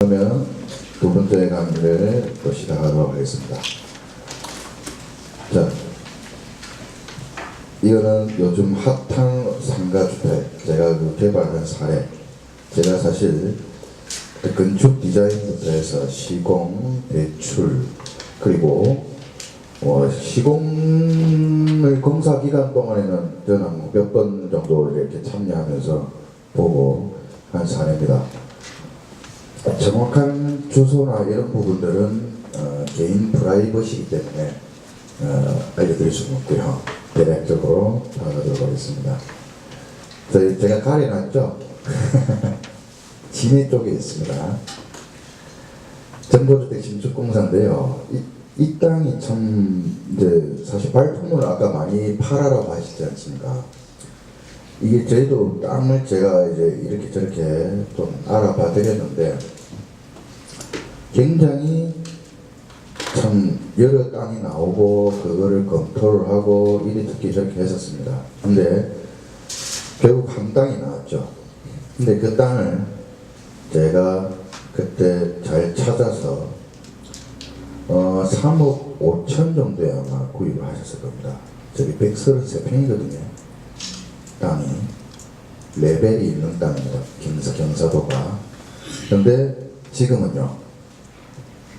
그러면 두 번째 강의를 또 시작하도록 하겠습니다. 자, 이거는 요즘 핫한 상가주택 제가 개발한 사례. 제가 사실 건축 디자인부터 해서 시공, 대출, 그리고 시공을 공사 기간 동안에는 저는 몇 번 정도 이렇게 참여하면서 보고 한 사례입니다. 정확한 주소나 이런 부분들은 개인 프라이버시이기 때문에 알려드릴 수는 없고요. 대략적으로 나가도록 하겠습니다. 제가 가려놨죠? 진해 쪽에 있습니다. 정보주택 신축공사인데요. 이 땅이 참 이제 사실 발품을 아까 많이 팔아라고 하시지 않습니까? 이게 저희도 땅을 제가 이제 이렇게 저렇게 좀 알아봐 드렸는데 굉장히 참 여러 땅이 나오고 그거를 검토를 하고 이렇게 저렇게 했었습니다. 근데 결국 한 땅이 나왔죠. 근데 그 땅을 제가 그때 잘 찾아서 3억 5천 정도에 아마 구입을 하셨을 겁니다. 저기 133평이거든요. 땅이 레벨이 있는 땅입니다. 경사도가. 근데 지금은요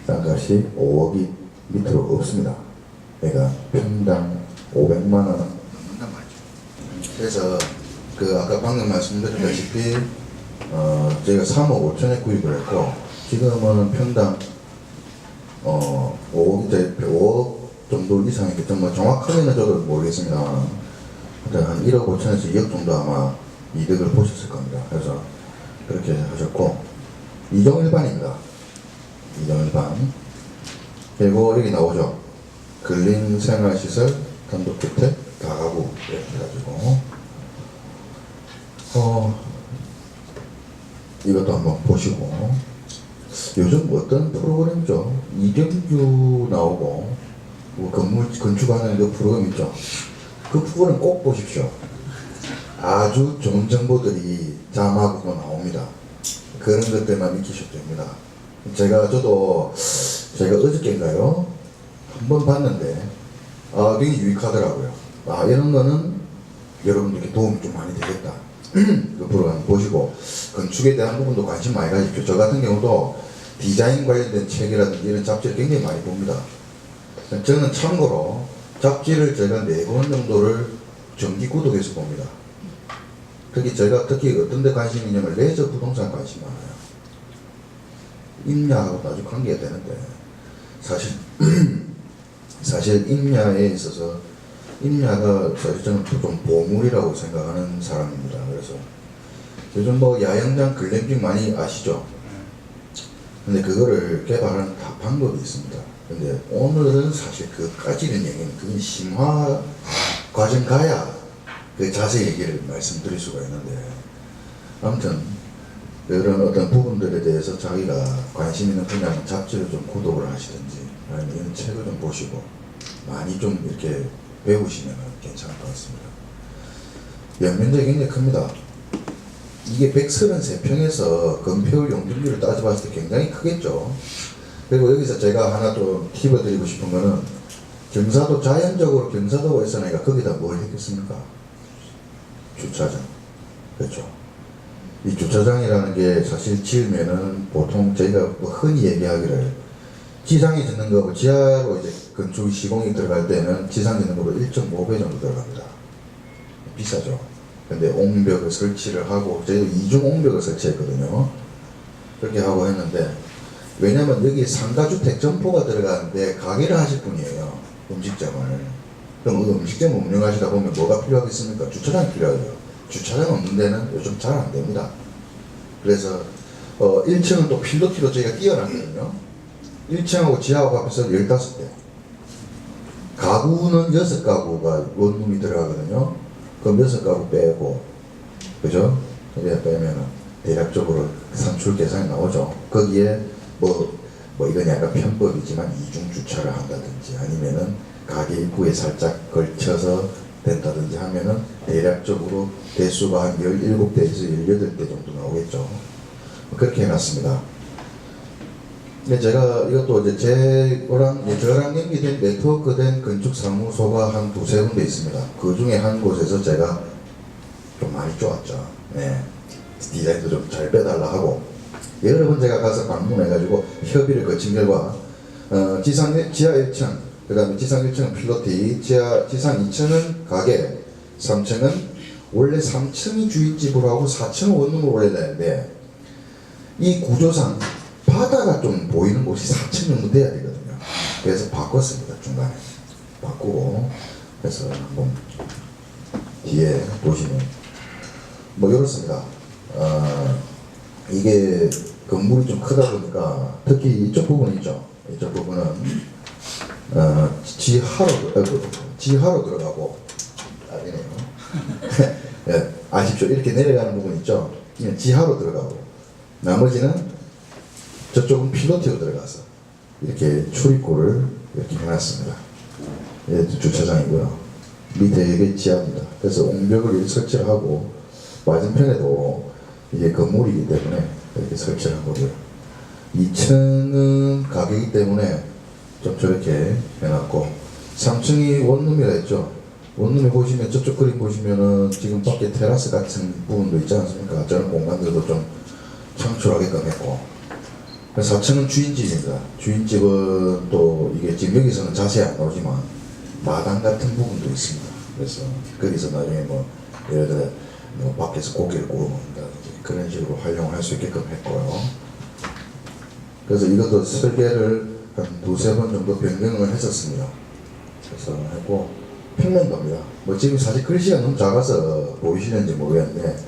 땅값이 5억이 밑으로 없습니다. 그러니까 평당 500만 원 넘는단 말이죠. 그래서 그 아까 방금 말씀드렸다시피 저희가 3억 5천에 구입을 했고 지금은 평당 5억 정도 이상이겠죠. 뭐 정확하게는 저도 모르겠습니다. 한 1억 5천에서 2억 정도 아마 이득을 보셨을 겁니다. 그래서 그렇게 하셨고 이종일반입니다. 이종일반. 그리고 여기 나오죠. 근린생활시설, 단독주택, 다가구 이렇게 해가지고 이것도 한번 보시고 요즘 어떤 프로그램이죠? 이경규 나오고 뭐 건축하는 그 프로그램 있죠? 그 프로그램 꼭 보십시오. 아주 좋은 정보들이 자막으로 나옵니다. 그런 것들만 익히셔도 됩니다. 저도 어저께인가요? 한번 봤는데 굉장히 유익하더라고요. 이런 거는 여러분들께 도움이 좀 많이 되겠다. 그 프로그램 보시고 건축에 대한 부분도 관심 많이 가지십시오. 저 같은 경우도 디자인 관련된 책이라든지 이런 잡지를 굉장히 많이 봅니다. 저는 참고로 잡지를 제가 4권 정도를 정기 구독해서 봅니다. 제가 특히 어떤 데 관심이 있냐면 레저 부동산 관심 많아요. 임야하고 아주 관계가 되는데 사실 임야에 있어서 임야가 사실 저는 좀 보물이라고 생각하는 사람입니다. 그래서 요즘 뭐 야영장 글램핑 많이 아시죠? 근데 그거를 개발하는 방법이 있습니다. 근데 오늘은 사실 그까지는 얘기는 그건 심화 과정 가야 그 자세히 얘기를 말씀드릴 수가 있는데 아무튼 그런 어떤 부분들에 대해서 자기가 관심 있는 분야는 잡지를 좀 구독을 하시든지 아니면 이런 책을 좀 보시고 많이 좀 이렇게 배우시면 괜찮을 것 같습니다. 연면적이 굉장히 큽니다. 이게 133평에서 건폐율 용적률을 따져봤을 때 굉장히 크겠죠. 그리고 여기서 제가 하나 또 팁을 드리고 싶은 거는 경사도 자연적으로 경사도가 있으니까 거기다 뭘 했겠습니까? 주차장. 그렇죠. 이 주차장이라는 게 사실 지으면은 보통 저희가 뭐 흔히 얘기하기를 지상에 짓는 거고 지하로 이제 건축 시공이 들어갈 때는 지상 짓는 거로 1.5배 정도 들어갑니다. 비싸죠. 근데 옹벽을 설치를 하고 저희도 이중 옹벽을 설치했거든요. 그렇게 하고 했는데 왜냐면 여기 상가주택 점포가 들어가는데 가게를 하실 분이에요. 음식점을. 그럼 음식점 운영하시다 보면 뭐가 필요하겠습니까? 주차장이 필요하죠. 주차장 없는 데는 요즘 잘 안 됩니다. 그래서 1층은 또 필로티로 저희가 띄어놨거든요. 1층하고 지하하고 합해서 15대. 가구는 6가구가 원룸이 들어가거든요. 그럼 6가구 빼고, 그죠? 그게 빼면은 대략적으로 산출 계산이 나오죠. 거기에 뭐 이건 약간 편법이지만 이중 주차를 한다든지 아니면은 가게 입구에 살짝 걸쳐서 된다든지 하면은 대략적으로 대수가 한 17대에서 18대 정도 나오겠죠. 그렇게 해놨습니다. 근데 제가 이것도 이제 저랑 연계된 네트워크된 건축사무소가 한 두세 군데 있습니다. 그 중에 한 곳에서 제가 좀 많이 쪼았죠. 네. 디자인도 좀 잘 빼달라 하고 여러 번 제가 가서 방문해가지고 협의를 거친 결과 지하 1층, 그 다음에 지상 1층은 필로티, 지상 2층은 가게, 3층은 원래 3층이 주인집으로 하고 4층은 원룸으로 올려야 되는데 이 구조상 바다가 좀 보이는 곳이 4층 정도 돼야 되거든요. 그래서 바꿨습니다. 중간에 바꾸고 그래서 한번 뒤에 보시면 뭐 이렇습니다. 이게 건물이 좀 크다 보니까 특히 이쪽 부분 있죠. 이쪽 부분은 지하로 들어가고 아니네요. 예, 아십시오. 이렇게 내려가는 부분 있죠. 지하로 들어가고 나머지는 저쪽은 필로티로 들어가서 이렇게 출입구를 이렇게 해놨습니다. 예, 주차장이고요. 밑에 이게 지하입니다. 그래서 옹벽을 설치를 하고 맞은편에도 이게 건물이기 때문에 이렇게 설치를 한 거고요. 2층은 가게이기 때문에 좀 저렇게 해놨고 3층이 원룸이라 했죠. 원룸에 보시면 저쪽 그림 보시면은 지금 밖에 테라스 같은 부분도 있지 않습니까? 저런 공간들도 좀 창출하게끔 했고 4층은 주인집입니다. 주인집은 또 이게 지금 여기서는 자세히 안 나오지만 마당 같은 부분도 있습니다. 그래서 거기서 나중에 뭐 예를 들어 뭐 밖에서 고기를 구워 먹는다든지 그런 식으로 활용할 수 있게끔 했고요. 그래서 이것도 설계를 한 두세 번 정도 변경을 했었습니다. 그래서 했고 평면도입니다. 뭐 지금 사실 글씨가 너무 작아서 보이시는지 모르겠는데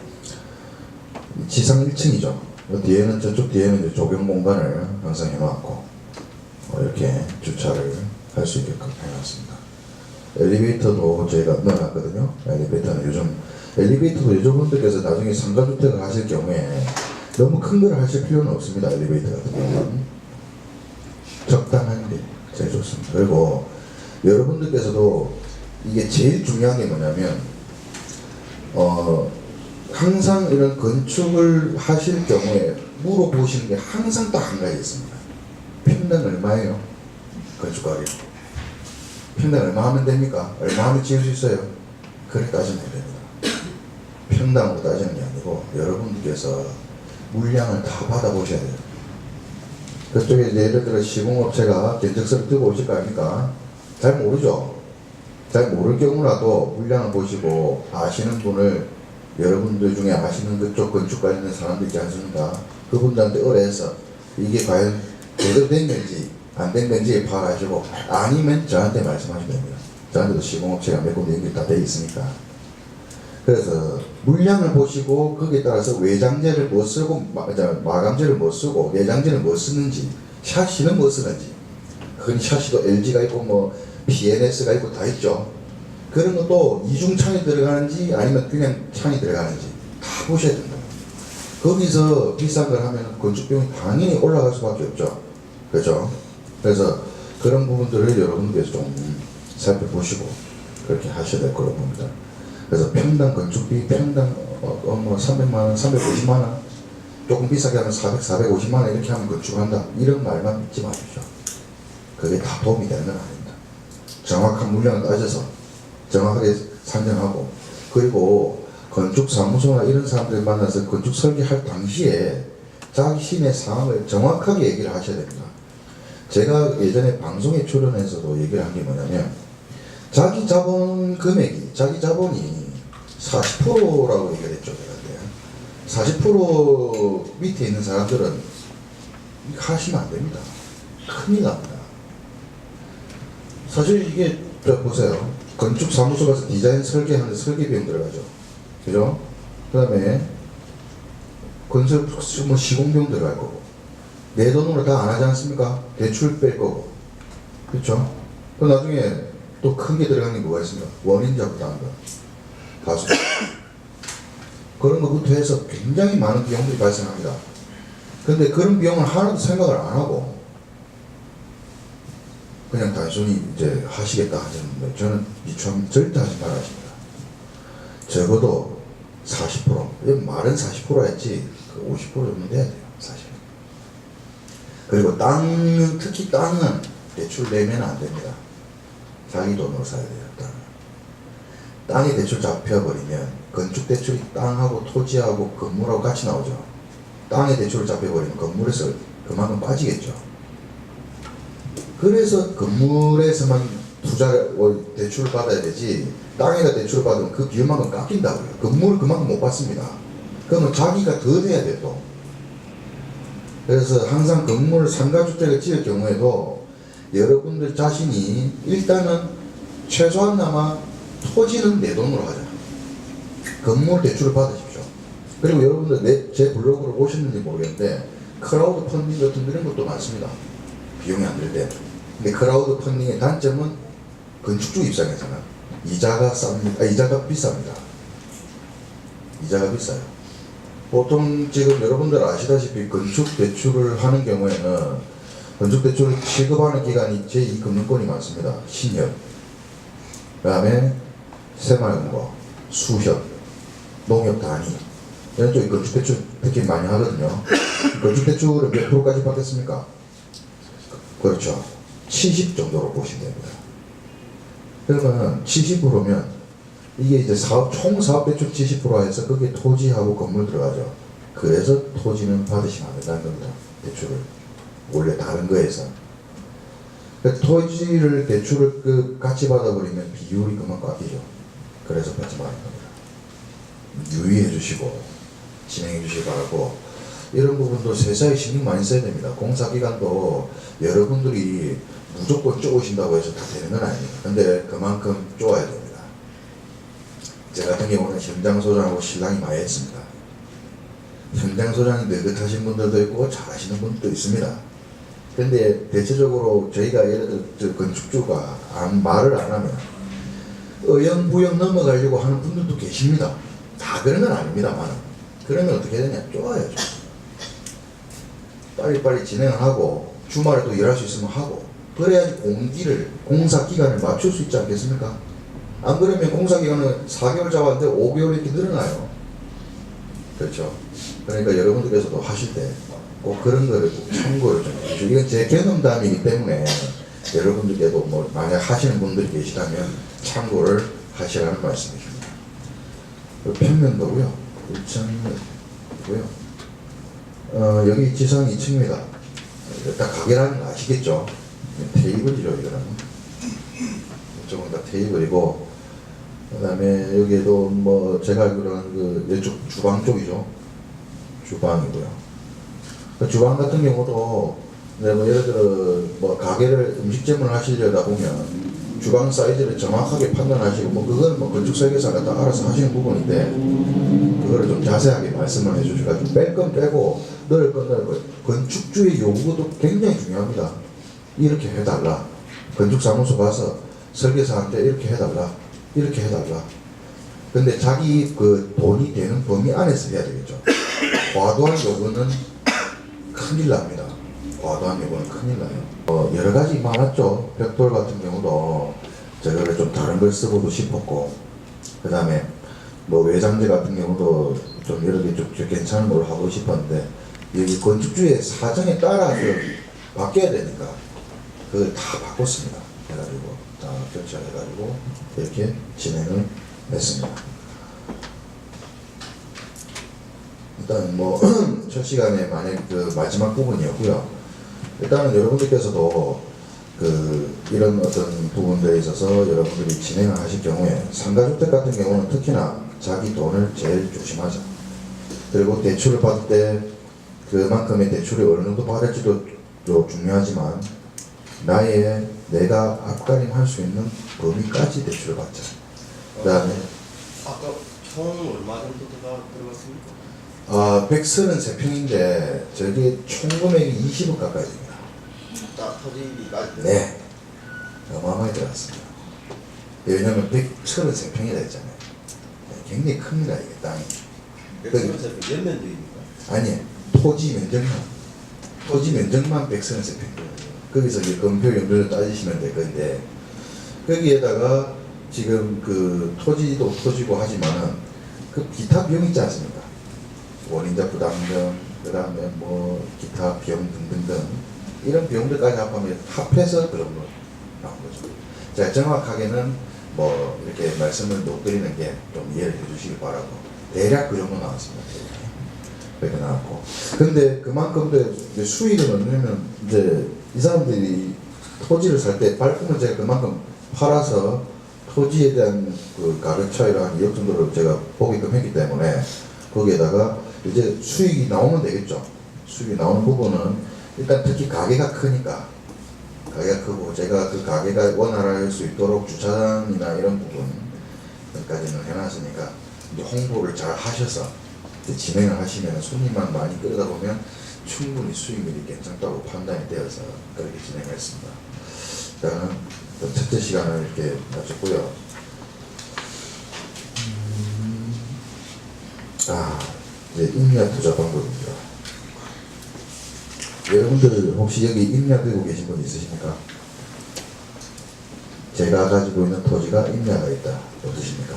지상 1층이죠. 뒤에는 저쪽 뒤에는 이제 조경 공간을 항상 해놨고 이렇게 주차를 할 수 있게끔 해놨습니다. 엘리베이터도 저희가 넣어놨거든요. 엘리베이터도 여러분들께서 나중에 상가주택을 하실 경우에 너무 큰 걸 하실 필요는 없습니다. 엘리베이터 같은 경우는 적당한 게 제일 좋습니다. 그리고 여러분들께서도 이게 제일 중요한 게 뭐냐면 항상 이런 건축을 하실 경우에 물어보시는 게 항상 딱 한 가지 있습니다. 평당 얼마예요? 건축가격 평당 얼마 하면 됩니까? 얼마 하면 지을 수 있어요? 그렇게 따지면 됩니다. 평당으로 따지는 게 아니고 여러분들께서 물량을 다 받아보셔야 돼요. 그쪽에 예를 들어 시공업체가 견적서를 들고 오실 거 아닙니까? 잘 모르죠. 잘 모를 경우라도 물량을 보시고 아시는 분을 여러분들 중에 아시는 그쪽 건축가 있는 사람들 있지 않습니까? 그분들한테 의뢰해서 이게 과연 제대로 된 건지 안 된 건지 파악하시고 아니면 저한테 말씀하시면 됩니다. 저한테도 시공업체가 몇 군데 연결 다 돼 있으니까. 그래서 물량을 보시고 거기에 따라서 외장재를 뭐 쓰고 마감재를 뭐 쓰고 내장재를 뭐 쓰는지 샤시는 뭐 쓰는지 그건 샤시도 LG가 있고 뭐 PNS가 있고 다 있죠. 그런 것도 이중창이 들어가는지 아니면 그냥 창이 들어가는지 다 보셔야 된다. 거기서 비싼 걸 하면 건축비용이 당연히 올라갈 수밖에 없죠. 그렇죠? 그래서 그런 부분들을 여러분께서 좀 살펴보시고 그렇게 하셔야 될 거라고 봅니다. 그래서 평당 건축비 평당 뭐 300만원, 350만원 조금 비싸게 하면 450만원 이렇게 하면 건축한다 이런 말만 믿지 마십시오. 그게 다 도움이 되는 건 아닙니다. 정확한 물량을 따져서 정확하게 산정하고 그리고 건축사무소나 이런 사람들 만나서 건축 설계할 당시에 자신의 상황을 정확하게 얘기를 하셔야 됩니다. 제가 예전에 방송에 출연해서도 얘기를 한 게 뭐냐면 자기 자본 금액이 자기 자본이 40%라고 얘기를 했죠. 제가 40% 밑에 있는 사람들은 하시면 안 됩니다. 큰일 납니다. 사실 이게 보세요. 건축사무소 가서 디자인 설계하는데 설계 비용 들어가죠. 그죠? 그 다음에 건설 뭐 시공 비용 들어갈 거고 내 돈으로 다 안 하지 않습니까? 대출 뺄 거고 그렇죠? 그럼 나중에 또 크게 들어가는 게 뭐가 있습니까? 원인 작업 다는 거 가수 그런 것부터 해서 굉장히 많은 비용들이 발생합니다. 근데 그런 비용을 하나도 생각을 안 하고 그냥 단순히 이제 하시겠다 하시는데 저는 이처럼 절대 하지 말아십니다. 적어도 40% 말은 40% 했지 그 50% 정도 돼야 돼요. 사실 그리고 땅은, 특히 땅은 대출 내면 안 됩니다. 자기 돈으로 사야 돼요. 땅에 대출 잡혀버리면 건축 대출이 땅하고 토지하고 건물하고 같이 나오죠. 땅에 대출을 잡혀버리면 건물에서 그만큼 빠지겠죠. 그래서 건물에서만 대출을 받아야 되지, 땅에다 대출을 받으면 그 비용만큼 깎인다고요. 건물을 그만큼 못 받습니다. 그러면 자기가 더 내야 돼요 또. 그래서 항상 건물 상가주택을 지을 경우에도 여러분들 자신이 일단은 최소한나마 토지는 내 돈으로 하자. 건물 대출을 받으십시오. 그리고 여러분들 제 블로그를 보셨는지 모르겠는데 크라우드 펀딩 같은 이런 것도 많습니다. 비용이 안 들 때. 근데 크라우드 펀딩의 단점은 건축주 입장에서는 이자가 쌉니다. 이자가 비쌉니다. 이자가 비싸요. 보통 지금 여러분들 아시다시피 건축 대출을 하는 경우에는 건축 대출을 취급하는 기관이 제2금융권이 많습니다. 신협, 그 다음에 새마을금고, 수협, 농협단위 이런 쪽이 건축대출 특히 많이 하거든요. 건축대출은 몇 프로까지 받겠습니까? 그렇죠. 70 정도로 보시면 됩니다. 그러면 70%면 이게 이제 총 사업대출 70% 해서 거기에 토지하고 건물 들어가죠. 그래서 토지는 받으시면 안 된다는 겁니다. 대출을. 원래 다른 거에서. 토지를 대출을 같이 받아버리면 비율이 그만 깎이죠. 그래서 받지 말는 겁니다. 유의해 주시고 진행해 주시기 바라고, 이런 부분도 세세하게 신경 많이 써야 됩니다. 공사기간도 여러분들이 무조건 쪼으신다고 해서 다 되는 건 아닙니다. 근데 그만큼 쪼아야 됩니다. 제 같은 경우는 현장소장하고 신랑이 많이 했습니다. 현장소장이 느긋하신 분들도 있고 잘하시는 분들도 있습니다. 근데 대체적으로 저희가 예를 들어 건축주가 말을 안 하면 어영부영 넘어가려고 하는 분들도 계십니다. 다 그런 건 아닙니다만, 그러면 어떻게 되냐, 쪼아야죠. 빨리빨리 진행을 하고 주말에도 일할 수 있으면 하고, 그래야지 공사 기간을 맞출 수 있지 않겠습니까? 안 그러면 공사 기간은 4개월 잡았는데 5개월 이렇게 늘어나요. 그렇죠. 그러니까 여러분들께서도 하실 때 꼭 그런 거를 꼭 참고를 좀 해주시고, 이건 제 경험담이기 때문에 여러분들께도 뭐 만약 하시는 분들이 계시다면 참고를 하시라는 말씀이십니다. 평면도고요. 1층이고요. 여기 지상 2층입니다. 딱 가게라는 거 아시겠죠? 테이블이죠, 이거는. 이쪽은 다 테이블이고, 그 다음에 여기에도 뭐 제가 알기로는 이쪽 주방 쪽이죠. 주방이고요. 그 주방 같은 경우도 뭐 예를 들어 뭐 가게를 음식점을 하시려다 보면 주방 사이즈를 정확하게 판단하시고, 뭐 그건 뭐 건축 설계사가 다 알아서 하시는 부분인데 그거를 좀 자세하게 말씀을 해주셔가지고 뺄 건 빼고 넣을 건 넣고, 건축주의 요구도 굉장히 중요합니다. 이렇게 해달라. 건축사무소 가서 설계사한테 이렇게 해달라. 이렇게 해달라. 근데 자기 그 돈이 되는 범위 안에서 해야 되겠죠. 과도한 요구는 큰일 납니다. 과도한 요구는 큰일 나요. 여러 가지 많았죠. 벽돌 같은 경우도 저거를 좀 다른 걸 쓰고도 싶었고, 그 다음에 뭐 외장재 같은 경우도 좀 여러 개 좀 괜찮은 걸 하고 싶었는데, 여기 건축주의 사정에 따라서 바뀌어야 되니까 그걸 다 바꿨습니다. 해가지고 다 결정해가지고 이렇게 진행을 했습니다. 일단 뭐 첫 시간에 만약 그 마지막 부분이었고요. 일단은 여러분들께서도 이런 어떤 부분들에 있어서 여러분들이 진행을 하실 경우에 상가주택 같은 경우는 특히나 자기 돈을 제일 조심하자. 그리고 대출을 받을 때 그만큼의 대출이 어느 정도 받을지도 중요하지만 내가 앞가림할 수 있는 범위까지 대출을 받자. 그 다음에 아까 총 얼마 정도 들어갔습니까? 133평인데 저기 총 금액이 20억 가까이 됩니다. 딱 토지비까지? 네, 어마어마하게 들어갔습니다. 왜냐면 133평이라 했잖아요. 굉장히 큽니다, 이게 땅이. 133평 몇 면적입니까? 아니, 토지 면적만 133평. 거기서 이제 건표 연료를 따지시면 될 건데, 거기에다가 지금 그 토지도 토지고 하지만은 그 기타 비용 있지 않습니까? 원인자 부담금, 그 다음에 뭐 기타 비용 등등등 이런 비용들까지 합해서 그 정도 나온 거죠. 자, 정확하게는 뭐 이렇게 말씀을 못 드리는 게 좀 이해를 해주시기 바라고, 대략 그 정도 나왔습니다. 그렇게 나왔고, 근데 그만큼 이제 수익은 얻으려면 이제 이 사람들이 토지를 살 때 발품을 제가 그만큼 팔아서 토지에 대한 그 가격 차이를 한 2억 정도를 제가 보게끔 했기 때문에 거기에다가 이제 수익이 나오면 되겠죠. 수익이 나오는 부분은 일단 특히 가게가 크니까, 가게가 크고 제가 그 가게가 원활할 수 있도록 주차장이나 이런 부분까지는 해놨으니까 이제 홍보를 잘 하셔서 이제 진행을 하시면 손님만 많이 끌다 보면 충분히 수익률이 괜찮다고 판단이 되어서 그렇게 진행했습니다. 일단은 첫째 시간을 이렇게 마쳤고요. 이제 임야 투자 방법입니다. 여러분들 혹시 여기 임야 들고 계신 분 있으십니까? 제가 가지고 있는 토지가 임야가 있다. 어떠십니까?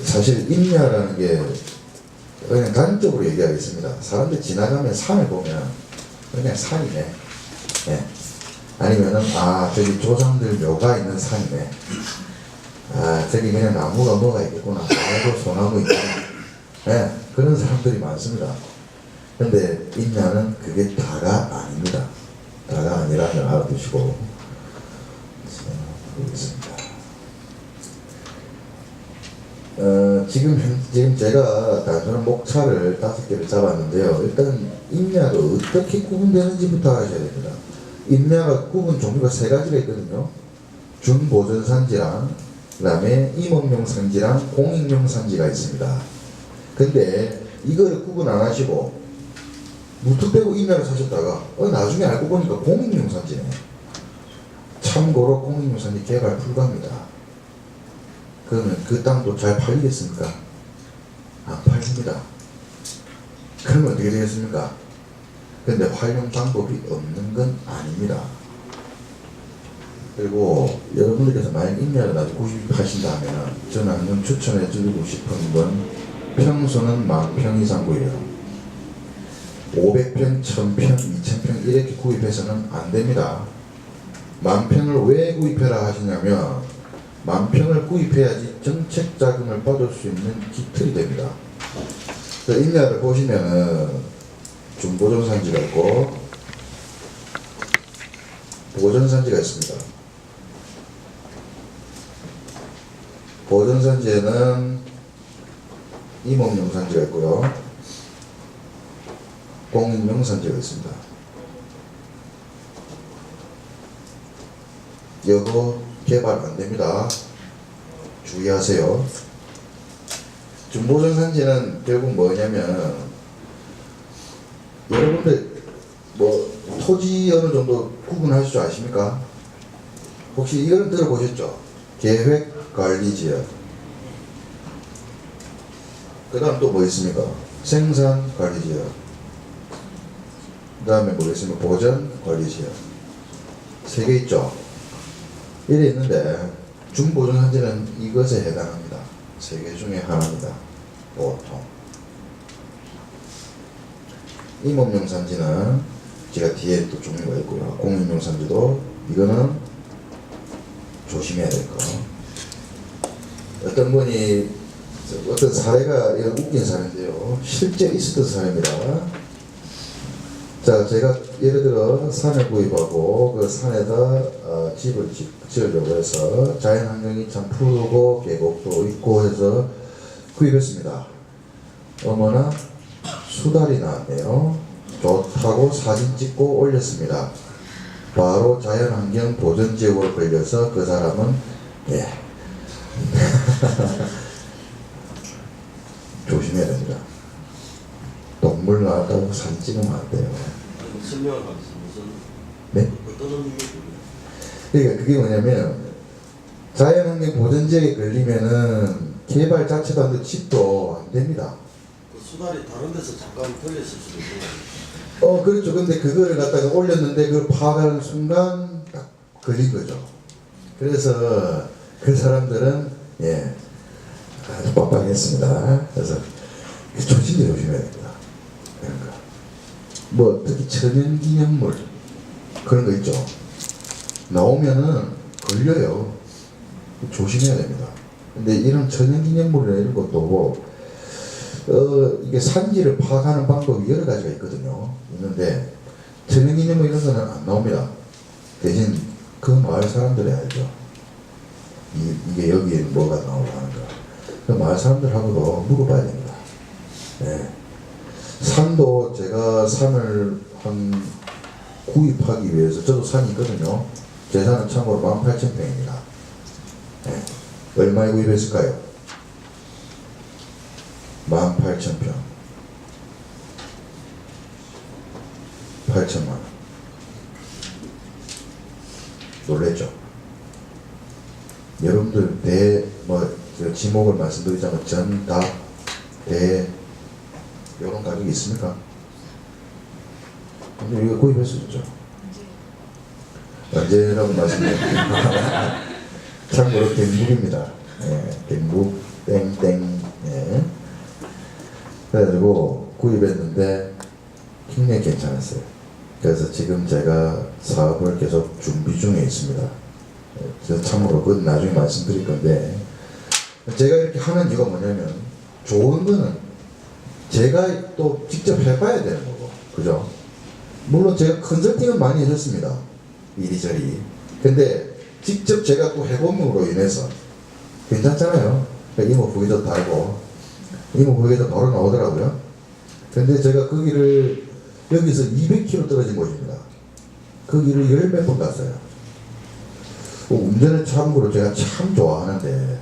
사실 임야라는 게 그냥 단적으로 얘기하겠습니다. 사람들 지나가면 산을 보면 그냥 산이네. 네. 아니면은 저기 조상들 묘가 있는 산이네. 저기 그냥 나무가 뭐가 있겠구나. 아이고 소나무 있구나. 네. 그런 사람들이 많습니다. 근데 임야는 그게 다가 아닙니다. 다가 아니라는 걸 알아두시고 보겠습니다. 지금 제가 단순한 목차를 5개를 잡았는데요. 일단 임야가 어떻게 구분되는지부터 아셔야 됩니다. 임야가 구분 종류가 3가지가 있거든요. 준보전 산지랑 그다음에 임업용 산지랑 공익용 산지가 있습니다. 근데 이거를 구분 안 하시고 무턱대고 임야를 사셨다가 나중에 알고 보니까 공익용 산지네. 참고로 공익용 산지 개발 불가합니다. 그러면 그 땅도 잘 팔리겠습니까? 안 팔립니다. 그러면 어떻게 되겠습니까? 근데 활용 방법이 없는 건 아닙니다. 그리고 여러분들께서 만약 임야를 나중에 구입하신다면 저는 한번 추천해 드리고 싶은 건 평수는 10,000평 이상 구입해요. 500평, 1,000평, 2,000평 이렇게 구입해서는 안 됩니다. 10,000평을 왜 구입해라 하시냐면 10,000평을 구입해야지 정책 자금을 받을 수 있는 기틀이 됩니다. 임야를 보시면은 준보전산지가 있고 보전산지가 있습니다. 보전산지에는 임업용 산지가 있고요. 공익용 산지가 있습니다. 이거 개발 안 됩니다. 주의하세요. 준보전산지는 결국 뭐냐면 여러분들 뭐 토지 어느 정도 구분하실 줄 아십니까? 혹시 이걸 들어보셨죠? 계획관리지역. 그 다음 또 뭐 있습니까? 생산관리지역. 그 다음에 뭐 있습니까? 보전관리지역. 3개 있죠? 이래 있는데 준보전산지는 이것에 해당합니다. 3개 중에 하나입니다. 보통. 임업용 산지는 제가 뒤에 또 종류가 있고요. 공익용 산지도 이거는 조심해야 될 거. 어떤 분이 어떤 사례가 웃긴 사례인데요. 실제 있었던 사례입니다. 자, 제가 예를 들어 산을 구입하고 그 산에다 집을 지으려고 해서 자연환경이 참 푸르고 계곡도 있고 해서 구입했습니다. 어머나 수달이 나왔네요. 좋다고 사진 찍고 올렸습니다. 바로 자연환경 보전지역으로 걸려서 그 사람은 조심해야 됩니다. 동물 나왔다고 사진 찍으면 안 돼요. 설명을 받으신 무슨 네? 어떤 의미입니까? 그러니까 그게 뭐냐면 자연환경 보전지역에 걸리면은 개발 자체도 안 돼, 집도 안 됩니다. 그 수달이 다른 데서 잠깐 걸렸을 수도 있는 거예요. 그렇죠. 근데 그거를 갖다가 올렸는데 그걸 파악하는 순간 딱 걸린 거죠. 그래서 그 사람들은 아주 빡빡했습니다. 그래서 조심히 조심해야 됩니다. 그런 거. 뭐 특히 천연기념물 그런 거 있죠. 나오면은 걸려요. 조심해야 됩니다. 근데 이런 천연기념물이나 이런 것도 뭐 이게 산지를 파악하는 방법이 여러 가지가 있거든요. 있는데 천연기념물 이런 거는 안 나옵니다. 대신 그 마을 사람들이 알죠. 이게 여기에 뭐가 나오고 하는 거. 그 마을 사람들하고도 물어봐야 됩니다. 네. 산도 제가 산을 구입하기 위해서 저도 산이 있거든요. 제 산은 참고로 18,000평입니다. 네. 얼마에 구입했을까요? 18,000평. 8천만 원. 놀랬죠? 여러분들 지목을 말씀드리자면 전, 다, 대 이런 가격이 있습니까? 근데 이거 구입할 수 있죠. 언제라고 말씀드립니다. 참고로 갱북입니다. 예, 갱북 땡땡. 예. 그래가지고 구입했는데 굉장히 괜찮았어요. 그래서 지금 제가 사업을 계속 준비 중에 있습니다. 저 참고로 그건 나중에 말씀드릴 건데, 제가 이렇게 하는 이유가 뭐냐면 좋은 거는 제가 또 직접 해봐야 되는 거고, 그죠? 물론 제가 컨설팅은 많이 해줬습니다. 이리저리. 근데 직접 제가 또 해봄으로 인해서 괜찮잖아요. 이모 부기도 달고 이모 부기도 바로 나오더라고요. 근데 제가 거기를 여기서 200km 떨어진 곳입니다. 거기를 10몇 번 갔어요. 운전을 참고로 제가 참 좋아하는데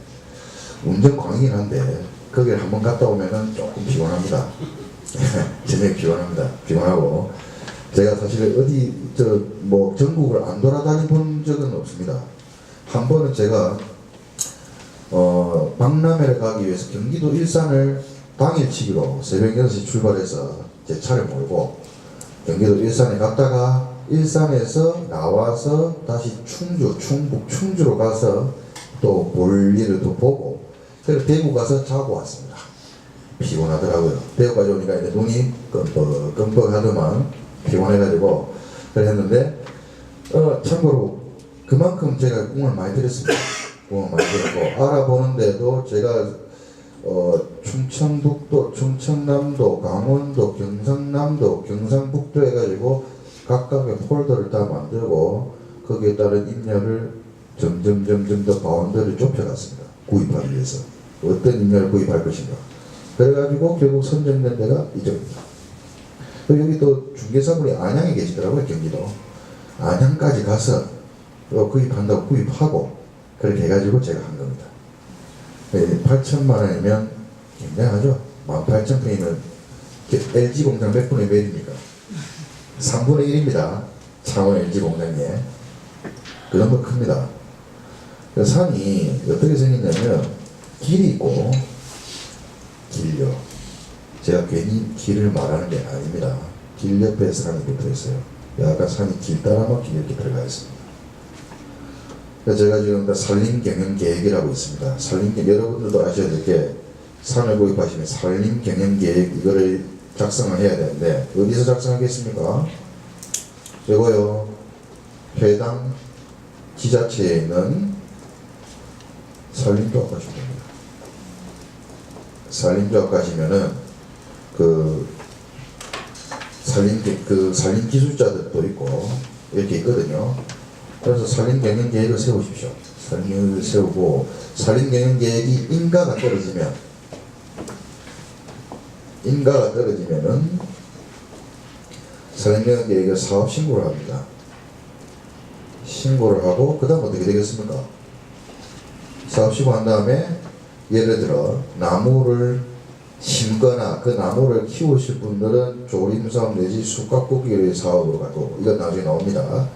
운전 광이긴 한데 거기를 한번 갔다 오면은 조금 피곤합니다. 저녁에 피곤하고 제가 사실 어디 전국을 안 돌아다니 본 적은 없습니다. 한 번은 제가 박람회를 가기 위해서 경기도 일산을 당일치기로 새벽 6시 출발해서 제 차를 몰고 경기도 일산에 갔다가 일산에서 나와서 다시 충주로 가서 또 볼 일을 또 보고, 그래서 대구 가서 자고 왔습니다. 피곤하더라고요. 대구까지 오니까 이제 눈이 끔뻑 하더만 피곤해가지고 그랬는데, 참고로 그만큼 제가 꿈을 많이 들었습니다. 꿈을 많이 들었고, 알아보는데도 제가 충청북도, 충청남도, 강원도, 경상남도, 경상북도 해가지고 각각의 폴더를 다 만들고 거기에 따른 인력을 점점 더 바운더를 좁혀갔습니다. 구입하기 위해서 어떤 인력을 구입할 것인가. 그래가지고 결국 선정된 데가 이쪽입니다. 여기 또 중개사분이 안양에 계시더라고요. 경기도 안양까지 가서 구입한다고 구입하고 그렇게 해가지고 제가 한 겁니다. 8천만 원이면 굉장하죠. 18,000평이면 LG 공장 몇 분의 몇 입니까? 3분의 1입니다. 창원 LG 공장에. 그 정도 큽니다. 산이 어떻게 생겼냐면 길이 있고 길요. 제가 괜히 길을 말하는 게 아닙니다. 길 옆에 산이 붙어 있어요. 약간 산이 길 따라 막히게 이렇게 들어가 있습니다. 제가 지금 산림경영계획이라고 있습니다. 여러분들도 아셔야 될 게 산을 구입하시면 산림경영계획 이거를 작성을 해야 되는데 어디서 작성하겠습니까? 이거요. 해당 지자체에 있는 산림조합 가시면 됩니다. 산림조합 가시면은 산림 기술자들도 있고 이렇게 있거든요. 그래서 산림경영계획을 세우십시오. 산림을 세우고 산림경영계획이 인가가 떨어지면은 산림경영계획을 사업 신고를 합니다. 신고를 하고 그 다음 어떻게 되겠습니까? 사업 신고한 다음에 예를 들어 나무를 심거나 그 나무를 키우실 분들은 조림사업 내지 숯가꾸기 사업으로 가고 이건 나중에 나옵니다.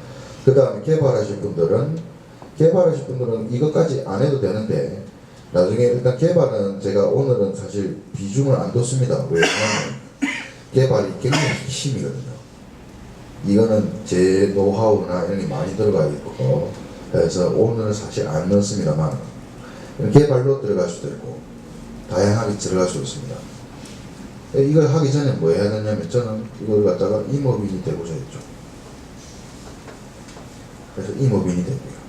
그 다음에 개발하실 분들은 이것까지 안 해도 되는데 나중에 일단 개발은 제가 오늘은 사실 비중을 안 뒀습니다. 왜냐하면 개발이 굉장히 핵심이거든요. 이거는 제 노하우나 이런 게 많이 들어가 있고 그래서 오늘은 사실 안 넣습니다만 개발로 들어갈 수도 있고 다양하게 들어갈 수 있습니다. 이걸 하기 전에 뭐 해야 되냐면 저는 이걸 갖다가 임업인이 되고자 했죠. 그래서 임업인이 되고요.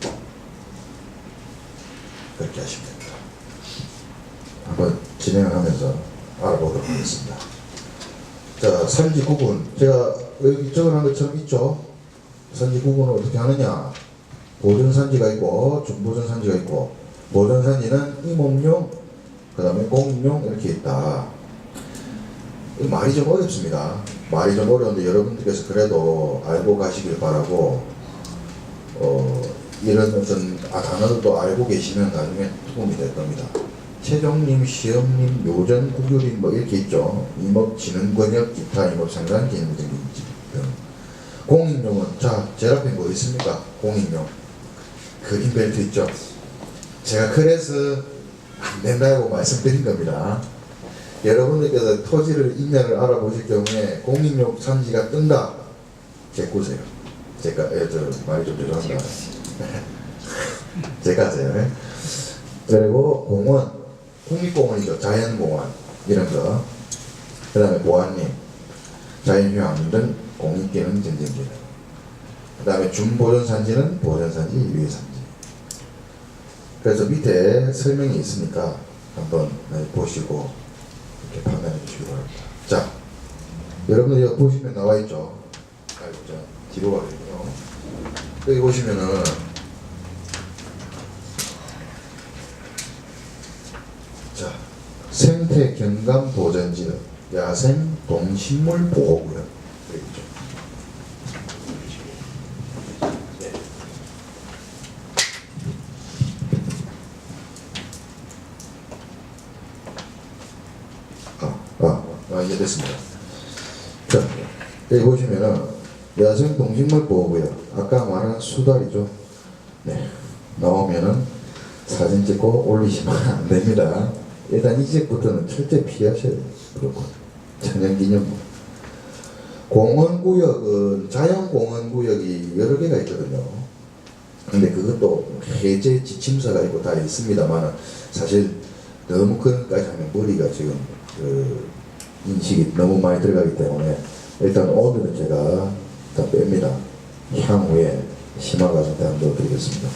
그렇게 하시면 됩니다. 한번 진행을 하면서 알아보도록 하겠습니다. 자, 산지 구분. 제가 여기 적어놓은 것처럼 있죠? 산지 구분을 어떻게 하느냐. 보존산지가 있고, 준보존산지가 있고, 보존산지는 임업용, 그 다음에 공인용 이렇게 있다. 말이 좀 어렵습니다. 말이 좀 어려운데 여러분들께서 그래도 알고 가시길 바라고, 이런 어떤 단어들도 알고 계시면 나중에 도움이 될 겁니다. 최종님, 시험님, 요전, 국유림 뭐 이렇게 있죠. 임업, 지능, 권역, 기타, 임업, 상관, 기능 등. 공인용은 자, 제일 앞에 뭐 있습니까? 공인용. 그린 벨트 있죠. 제가 그래서 안 된다고 말씀드린 겁니다. 여러분들께서 토지를 임야를 알아보실 경우에 공인용 산지가 뜬다. 제꾸세요. 제가 말이 좀 죄송합니다. 제가 하세요. 그리고 공원, 국립공원이죠. 자연공원 이런 거. 그 다음에 보안림, 자연휴양 등 공익기능 전쟁기능. 그 다음에 준보존산지는 보존산지, 유해산지. 그래서 밑에 설명이 있으니까 한번 보시고 이렇게 판단해 주시기 바랍니다. 자, 여러분들 여기 보시면 나와 있죠. 자, 뒤로 가겠고요. 여기 보시면은 자, 생태 경감 보전지는 야생 동식물 보호구역 여기 있죠. 네. 이제 됐습니다. 자, 여기 보시면은 야생 동식물 보호구역 아까 말한 수달이죠. 네, 나오면은 사진 찍고 올리시면 안 됩니다. 일단 이 지역부터는 철저히 피하셔야 돼요. 그렇고 천연기념물. 공원구역은 자연공원구역이 여러 개가 있거든요. 근데 그것도 해제 지침서가 있고 다 있습니다만 사실 너무 그런 것까지 하면 머리가 지금 인식이 너무 많이 들어가기 때문에 일단 오늘은 제가 다 뺍니다. 향후에 심화과정 대안도 드리겠습니다.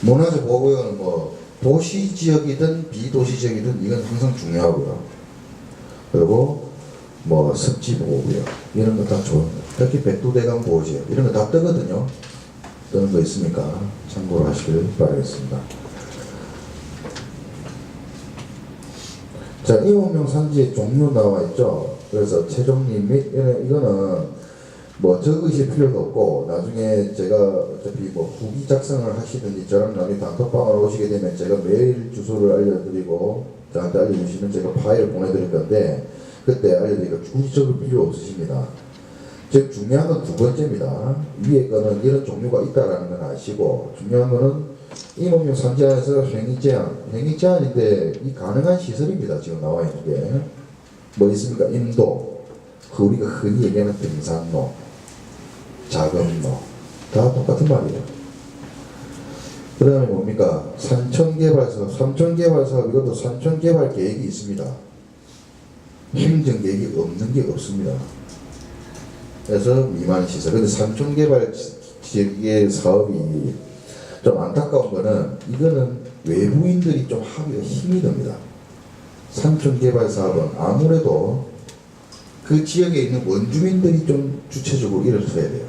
문화재 보호구역은 뭐 도시 지역이든 비도시 지역이든 이건 항상 중요하고요. 그리고 뭐 습지 보호구역 이런 거 다 좋은 거. 특히 백두대간 보호지역 이런 거 다 뜨거든요. 뜨는 거 있으니까 참고로 하시길 바라겠습니다. 자, 임업용 산지의 종류 나와 있죠. 그래서 최종림 및 이거는 뭐 적으실 필요도 없고 나중에 제가 어차피 뭐 후기 작성을 하시든지 저랑 나중에 단톡방을 오시게 되면 제가 메일 주소를 알려드리고 저한테 알려주시면 제가 파일을 보내드릴 건데 그때 알려드리니까 굳이 적을 필요 없으십니다. 즉 중요한 건 두 번째입니다. 위에 거는 이런 종류가 있다라는 건 아시고 중요한 거는 임업용 산지 안에서 행위 제한인데 이 가능한 시설입니다. 지금 나와 있는 게 뭐 있습니까? 인도, 우리가 흔히 얘기하는 등산로, 자금로 다 똑같은 말이에요. 그 다음에 뭡니까? 산천개발사업, 이것도 산천개발 계획이 있습니다. 행정계획이 없는 게 없습니다. 그래서 미만 시설. 근데 산천개발 지역의 사업이 좀 안타까운 거는 이거는 외부인들이 좀 하기가 힘이 듭니다. 산천개발 사업은 아무래도 그 지역에 있는 원주민들이 좀 주체적으로 일을 해야 돼요.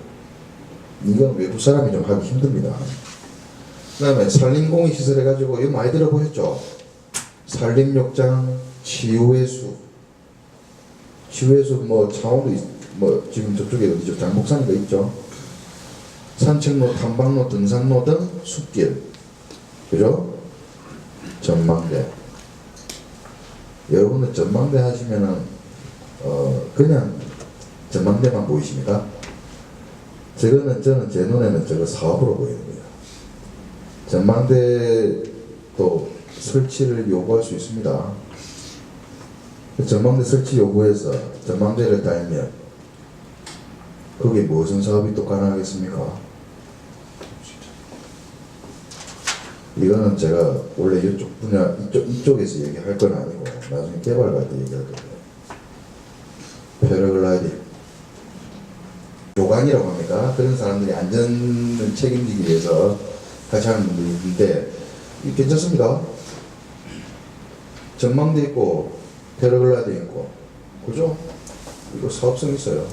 이건 외부 사람이 좀 하기 힘듭니다. 그 다음에 산림공익시설 해가지고 이거 많이 들어보셨죠? 산림욕장, 치유해수 뭐 창원도 뭐 지금 저쪽에 어디죠? 장목산이가 있죠. 산책로, 탐방로, 등산로 등 숲길, 그죠? 전망대. 여러분들 전망대 하시면은 그냥 전망대만 보이십니까? 저는 제 눈에는 저거 사업으로 보입니다. 전망대도 설치를 요구할 수 있습니다. 전망대 설치 요구해서 전망대를 달면 거기에 무슨 사업이 또 가능하겠습니까? 이거는 제가 원래 이쪽 분야 이쪽에서 얘기할 건 아니고 나중에 개발 갈 때 얘기할 거예요. 패러글라이딩, 조관이라고 합니까? 그런 사람들이 안전을 책임지기 위해서 같이 하는 분들이 있는데 이게 괜찮습니다. 전망대 있고 패러글라이딩 있고, 그죠? 이거 사업성 있어요.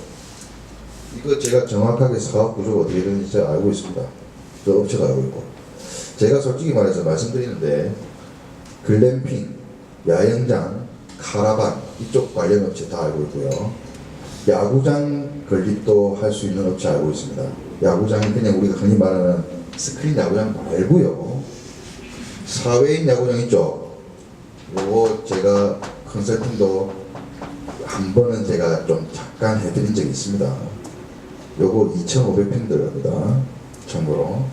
이거 제가 정확하게 사업 구조가 어떻게 되는지 제가 알고 있습니다. 저 업체가 알고 있고. 제가 솔직히 말해서 말씀드리는데 글램핑, 야영장, 카라반 이쪽 관련 업체 다 알고 있고요. 야구장 건립도 할 수 있는 업체 알고 있습니다. 야구장이 그냥 우리가 흔히 말하는 스크린 야구장 말고요. 사회인 야구장 있죠. 요거 제가 컨설팅도 한 번은 제가 좀 잠깐 해드린 적이 있습니다. 요거 2,500평 들어갑니다. 참고로.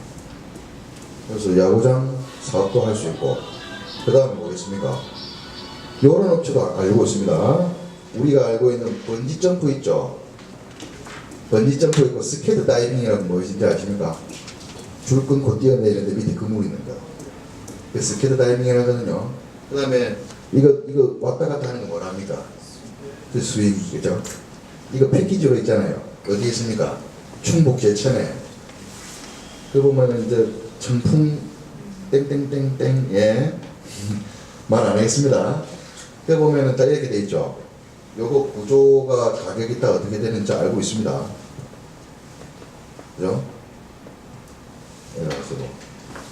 그래서 야구장 사업도 할 수 있고, 그 다음에 뭐겠습니까? 요런 업체도 알고 있습니다. 우리가 알고 있는 번지 점프 있죠? 번지 점프 있고 스케이트 다이빙이라는 무엇인지 아십니까? 줄 끊고 뛰어내리는데 밑에 그물 있는 거. 그 스케이트 다이빙이라거든요. 그 다음에 이거 왔다 갔다 하는 거 뭐랍니까? 그 스윙, 그죠? 이거 패키지로 있잖아요. 어디 있습니까? 충북 제천에. 그 보면은 이제 청풍 땡땡땡땡, 예. 말 안 하겠습니다. 그 보면은 다 이렇게 돼 있죠. 요거 구조가 가격이 다 어떻게 되는지 알고 있습니다. 그죠?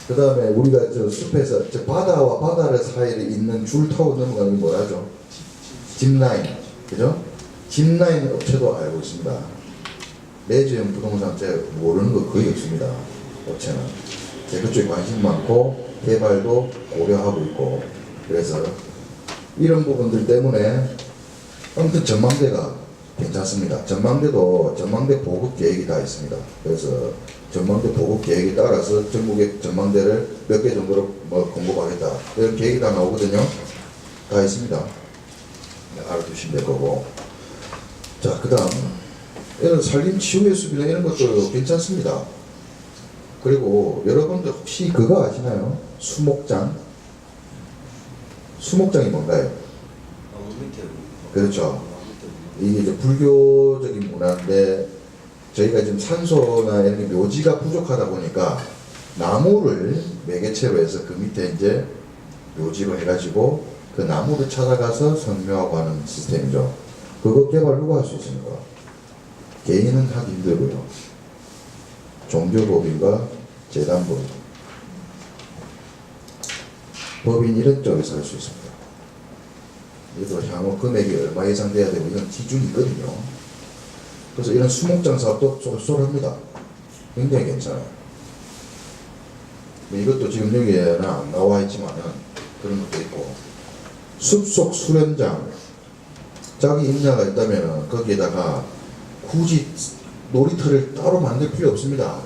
그 다음에 우리가 저 숲에서 저 바다와 바다를 사이에 있는 줄 타고 넘어가는 게 뭐라죠? 짚라인. 그죠? 짚라인 업체도 알고 있습니다. 매주형 부동산 제가 모르는 거 거의 없습니다. 업체는. 제가 그쪽에 관심 많고 개발도 고려하고 있고, 그래서 이런 부분들 때문에 아무튼 전망대가 괜찮습니다. 전망대 보급 계획이 다 있습니다. 그래서 전망대 보급 계획에 따라서 전국의 전망대를 몇 개 정도로 공급하겠다, 이런 계획이 다 나오거든요. 다 있습니다. 알아두시면 될 거고. 자, 그 다음 이런 산림 치유의 숲이나 이런 것도 괜찮습니다. 그리고 여러분들 혹시 그거 아시나요? 수목장? 수목장이 뭔가요? 나무 밑에. 그렇죠. 이게 이제 불교적인 문화인데, 저희가 지금 산소나 이런 게 묘지가 부족하다 보니까 나무를 매개체로 해서 그 밑에 이제 묘지로 해가지고 그 나무를 찾아가서 성묘하고 하는 시스템이죠. 그거 개발 누가 할 수 있습니까? 개인은 하기 힘들고요. 종교법인과 재단법, 법인 이런 쪽에서 할 수 있습니다. 이것도 향후 금액이 얼마 이상 돼야 되고 이런 기준이 있거든요. 그래서 이런 수목장 사업도 쏠쏠합니다. 굉장히 괜찮아요. 이것도 지금 여기에는 안 나와 있지만은 그런 것도 있고, 숲속 수련장, 자기 임야가 있다면은 거기에다가 굳이 놀이터를 따로 만들 필요 없습니다.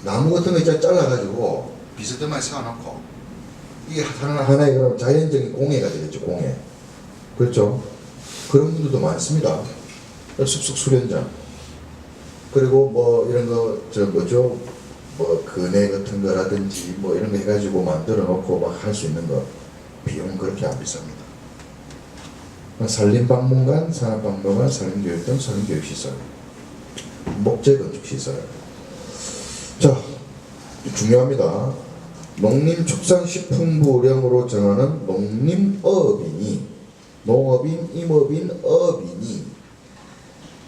나무 같은 거 있잖아, 잘라가지고 비스듬하게 세워놓고, 이게 하나의 그런 자연적인 공예가 되겠죠, 공예. 그렇죠? 그런 분들도 많습니다. 숲속 수련장. 그리고 뭐 이런 거, 저 뭐죠? 뭐 그네 같은 거라든지 뭐 이런 거 해가지고 만들어 놓고 막 할 수 있는 거, 비용은 그렇게 안 비쌉니다. 산림박물관, 산업박물관, 산림교육 등 산림교육시설, 목재건축시설. 자, 중요합니다. 농림축산식품부령으로 정하는 농림어업인이, 농업인, 임업인, 어업인이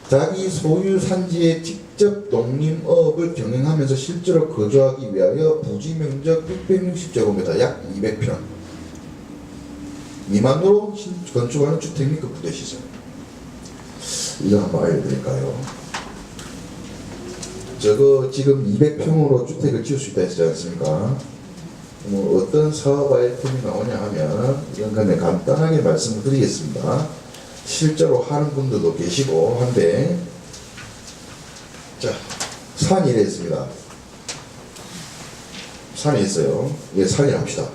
자기 소유 산지에 직접 농림어업을 경영하면서 실제로 거주하기 위하여 부지 면적 660제곱미터 약 200평 미만으로 건축하는 주택 및 그 부대시설. 이거 한번 알려드릴까요? 저거 지금 200평으로 주택을 지을 수 있다 했지 않습니까? 뭐 어떤 사업 아이템이 나오냐 하면 이런 거는 간단하게 말씀을 드리겠습니다. 실제로 하는 분들도 계시고 한데, 자, 산이 이래 있습니다. 산이 있어요. 이게 산이라 합시다.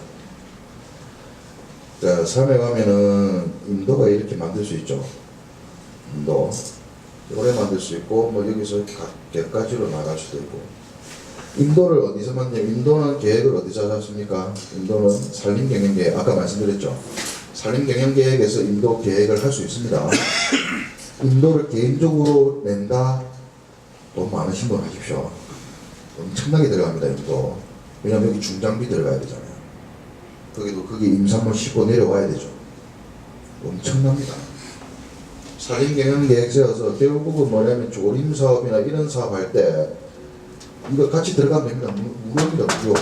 자, 산에 가면은 인도가 이렇게 만들 수 있죠. 인도 오래 만들 수 있고, 뭐 여기서 객가지로 나갈 수도 있고. 인도를 어디서 만드냐면, 인도는 계획을 어디서 잡습니까? 인도는 산림경영계획, 아까 말씀드렸죠. 산림경영계획에서 인도 계획을 할 수 있습니다. 인도를 개인적으로 낸다. 돈 많으신 분 하십시오. 엄청나게 들어갑니다, 인도. 왜냐면 여기 중장비 들어가야 되잖아요. 거기 임산물 싣고 내려와야 되죠. 엄청납니다. 살림 경영 계획 세워서 결국은 뭐냐면 조림 사업이나 이런 사업 할 때 이거 같이 들어가면 됩니다. 무료입니다, 무료.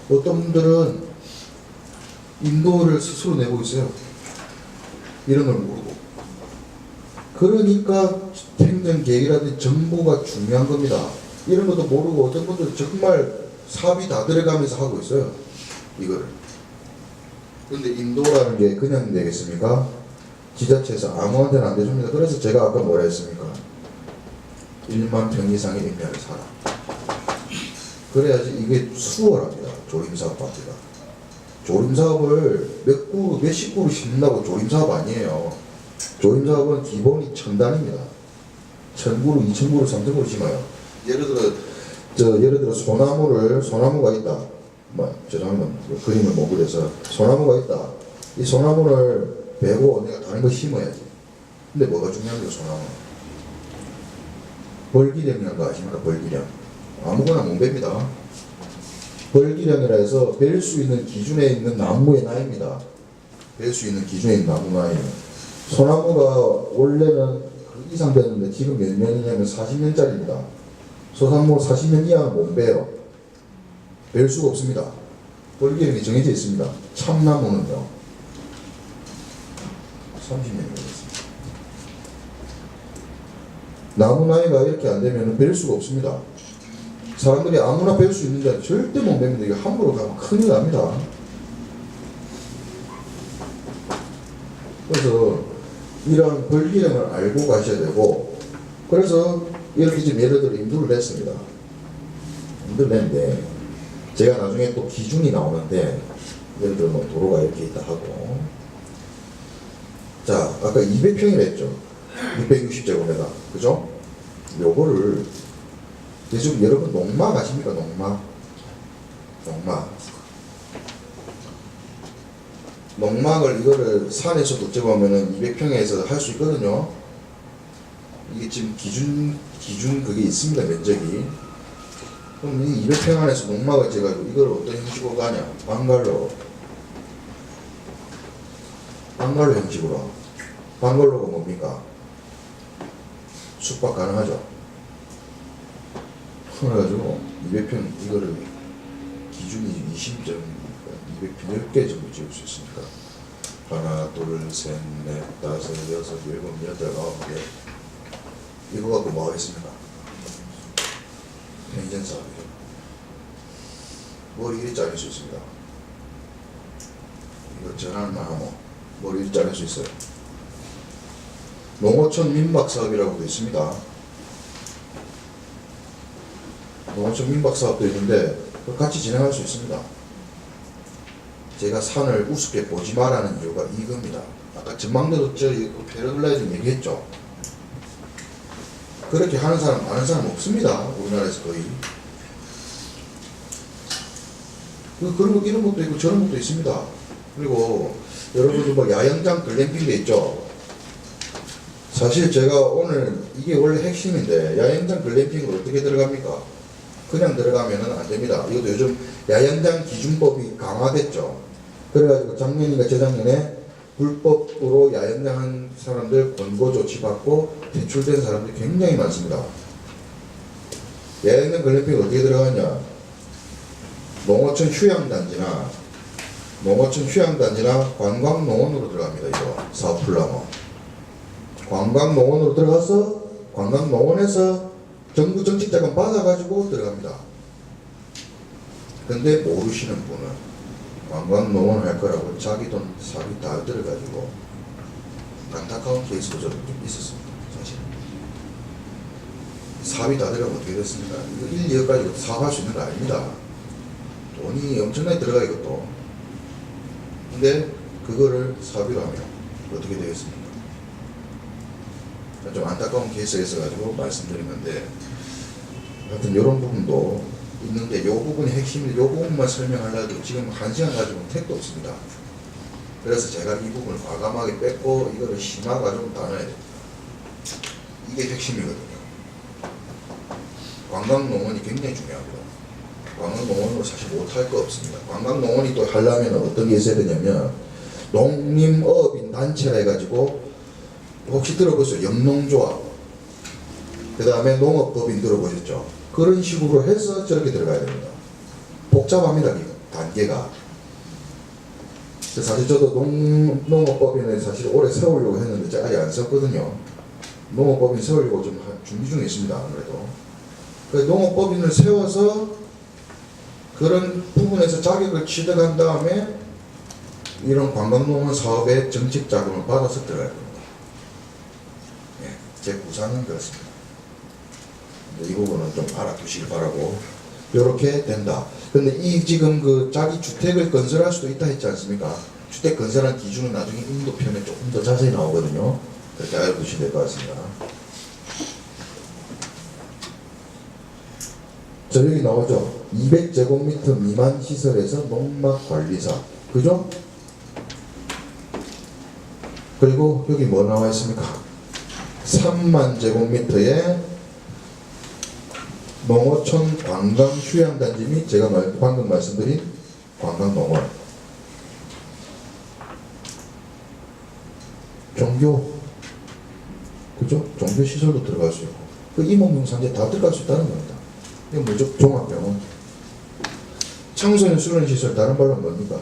어떤 분들은 인도를 스스로 내고 있어요. 이런 걸 모르고. 그러니까 행정 계획이라든지 정보가 중요한 겁니다. 이런 것도 모르고 어떤 분들은 정말 사업이 다 들어가면서 하고 있어요. 이거를. 근데 인도라는 게 그냥 되겠습니까? 지자체에서 아무한테나 안 대줍니다. 그래서 제가 아까 뭐라 했습니까? 1만 평 이상의 임야를 사라. 그래야지 이게 수월합니다. 조림사업 받기가. 조림사업을 몇 구로, 몇십 구로 심는다고 조림사업 아니에요. 조림사업은 기본이 1000단입니다. 1000구로, 2000구로, 3000구로 심어요. 예를 들어 소나무가 있다. 죄송합니다. 그림을 못 그려서 소나무가 있다. 이 소나무를 베고 내가 다른 거 심어야지. 근데 뭐가 중요한 거야, 소나무? 벌기령이라는 거 아십니까? 벌기령. 아무거나 못 뱁니다. 벌기령이라 해서 벨 수 있는 기준에 있는 나무의 나이입니다. 벨 수 있는 기준에 있는 나무 나이. 소나무가 원래는 그 이상 됐는데 지금 몇 년이냐면 40년짜리입니다. 소나무 40년 이하는 못 베요. 벨 수가 없습니다. 벌기령이 정해져 있습니다. 참나무는요. 30년이 걸렸습니다. 나무 나이가 이렇게 안 되면 벨 수가 없습니다. 사람들이 아무나 벨 수 있는 데 절대 못 뵙니다. 이거 함부로 가면 큰일 납니다. 그래서 이런 벌기령을 알고 가셔야 되고, 그래서 이렇게 지금 예를 들어 인도를 냈습니다. 인도를 냈는데 제가 나중에 또 기준이 나오는데, 예를 들어 뭐 도로가 이렇게 있다 하고, 자 아까 200평이라 했죠. 660제곱미터 그죠? 요거를 지금 여러분 농막 아십니까? 농막을 이거를 산에서도 어쩌면은 200평에서 할 수 있거든요. 이게 지금 기준 그게 있습니다. 면적이. 그럼 이 200평 안에서 농막을 재가지고 이걸 어떤 형식으로 가냐? 방갈로 형식으로. 방갈로가 뭡니까? 숙박 가능하죠. 그래가지고 200평 이거를 기준이 20점 200평 10개 정도 지을 수 있으니까 하나 둘셋넷 다섯 여섯 일곱 여덟 아홉 개 이거 갖고 뭐 하겠습니까? 행정 사업이죠. 머리 자를 수 있습니다. 이거 전환만 하면 머리 자를 수 있어요. 농어촌 민박 사업이라고도 있습니다. 농어촌 민박 사업도 있는데 같이 진행할 수 있습니다. 제가 산을 우습게 보지 마라는 이유가 이겁니다. 아까 전망대도 패러글라이딩 얘기했죠. 그렇게 하는 사람 아는 사람 없습니다. 우리나라에서 거의. 그런 거 이런 것도 있고 저런 것도 있습니다. 그리고 여러분들 뭐 야영장 글램핑도 있죠. 사실 제가 오늘 이게 원래 핵심인데 야영장 글램핑을 어떻게 들어갑니까? 그냥 들어가면은 안 됩니다. 이것도 요즘 야영장 기준법이 강화됐죠. 그래가지고 작년인가 재작년에 불법으로 야영장 한 사람들 권고 조치 받고 퇴출된 사람들이 굉장히 많습니다. 야영장 글램핑이 어떻게 들어가냐? 농어촌 휴양단지나 관광농원으로 들어갑니다. 이거 사업 풀라면 관광농원으로 들어가서 관광농원에서 정부 정책자금 받아가지고 들어갑니다. 근데 모르시는 분은 관광농원 할 거라고 자기 돈 사기 다 들어가지고 안타까운 케이스도 좀 있었습니다. 사실 사업이 다 들어가면 어떻게 됐습니까? 이거 1, 2억까지 사업할 수 있는 거 아닙니다. 돈이 엄청나게 들어가 이것도. 근데 그거를 사업으로 하면 어떻게 되겠습니까? 좀 안타까운 케이스가 있어가지고 말씀드린 건데, 하여튼 이런 부분도 있는데 이 부분이 핵심인데 이 부분만 설명하려고 지금 1시간 가지고는 택도 없습니다. 그래서 제가 이 부분을 과감하게 뺐고 이거를 심화가 좀 다 넣어야 돼요. 이게 핵심이거든요. 관광농원이 굉장히 중요합니다. 관광농원으로 사실 못할 거 없습니다. 관광농원이 또 하려면 어떤 게 있어야 되냐면 농림어업인 단체라 해가지고 혹시 들어보셨어요? 영농조합, 그 다음에 농업법인 들어보셨죠? 그런 식으로 해서 저렇게 들어가야 됩니다. 복잡합니다. 단계가. 사실 저도 농업법인을 사실 오래 세우려고 했는데 제가 아직 안 썼거든요. 농업법인 세우려고 좀 준비 중에 있습니다. 아무래도. 농업법인을 세워서 그런 부분에서 자격을 취득한 다음에 이런 관광농원 사업의 정책 자금을 받아서 들어갈 겁니다. 네, 제 구상은 그렇습니다. 이 부분은 좀 알아두시기 바라고. 이렇게 된다. 근데 이 지금 그 자기 주택을 건설할 수도 있다 했지 않습니까? 주택 건설한 기준은 나중에 인도편에 조금 더 자세히 나오거든요. 그렇게 알아두시면 될 것 같습니다. 자, 여기 나오죠. 200제곱미터 미만 시설에서 농막관리사. 그죠? 그리고 여기 뭐 나와 있습니까? 3만 제곱미터의 농어촌 관광휴양단지 및 제가 방금 말씀드린 관광농원. 종교. 그죠? 종교시설도 들어갈 수 있고. 그 임업용산지에 다 들어갈 수 있다는 겁니다. 이건 뭐죠? 종합병원. 청소년 수련시설 다른 말로 뭡니까?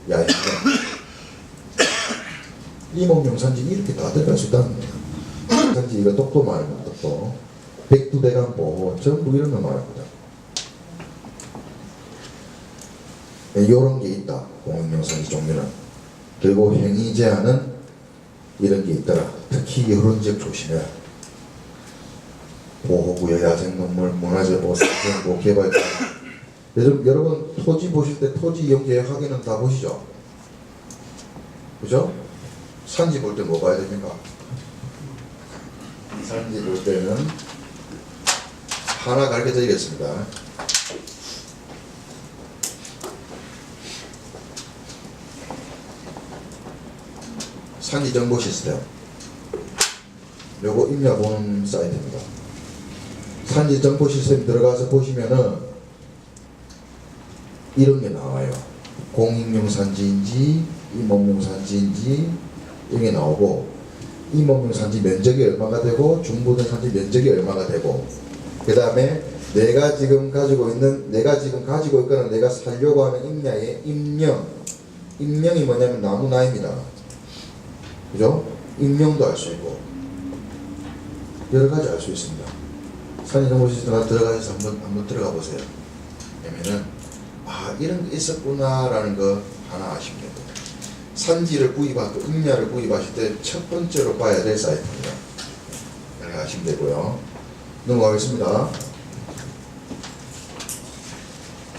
야외병원. 임업용산지 이렇게 다 들어갈 수 있다는 겁니다. 산지 이거 똑도 말입니다. 똑도. 백두대간 보호 전부 이런 거 말합니다. 이런 게 있다. 공익명산지 종류는. 그리고 행위 제한은 이런 게 있더라. 특히 이런 지역 조심해라. 보호구역, 야생동물, 문화재보호, 사정보호, 개발. 여러분 토지 보실 때 토지 이용계획 확인은 다 보시죠? 그죠? 산지 볼 때 뭐 봐야 됩니까? 산지 볼 때는 하나 가르쳐 드리겠습니다. 산지 정보 시스템. 요거 임야 보는 사이트입니다. 산지 정보 시스템 들어가서 보시면은 이런 게 나와요. 공익용 산지인지 임업용 산지인지 이게 나오고, 임업용 산지 면적이 얼마가 되고 중부된 산지 면적이 얼마가 되고, 그 다음에 내가 지금 가지고 있거나 내가 살려고 하는 임야의 임명이 뭐냐면 나무 나이입니다. 그죠? 임명도 알 수 있고 여러 가지 알 수 있습니다. 산지정보 시스템 들어가셔서 한번 들어가 보세요. 그러면은 이런 게 있었구나라는 거 하나 아시면 됩니다. 산지를 구입하고 임야를 구입하실 때 첫 번째로 봐야 될 사이트입니다. 이렇게 아시면 되고요. 넘어가겠습니다.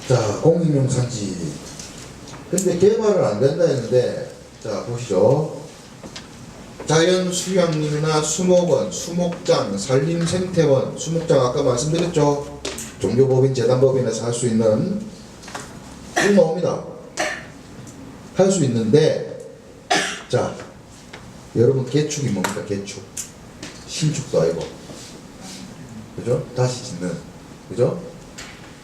자, 공익용 산지. 근데 개발은 안 된다 했는데, 자, 보시죠. 자연수양림이나 수목원, 수목장, 산림생태원, 수목장 아까 말씀드렸죠. 종교법인, 재단법인에서 할 수 있는 쭉 나옵니다. 할 수 있는데, 자, 여러분 개축이 뭡니까? 개축. 신축도 아니고, 그죠? 다시 짓는, 그죠?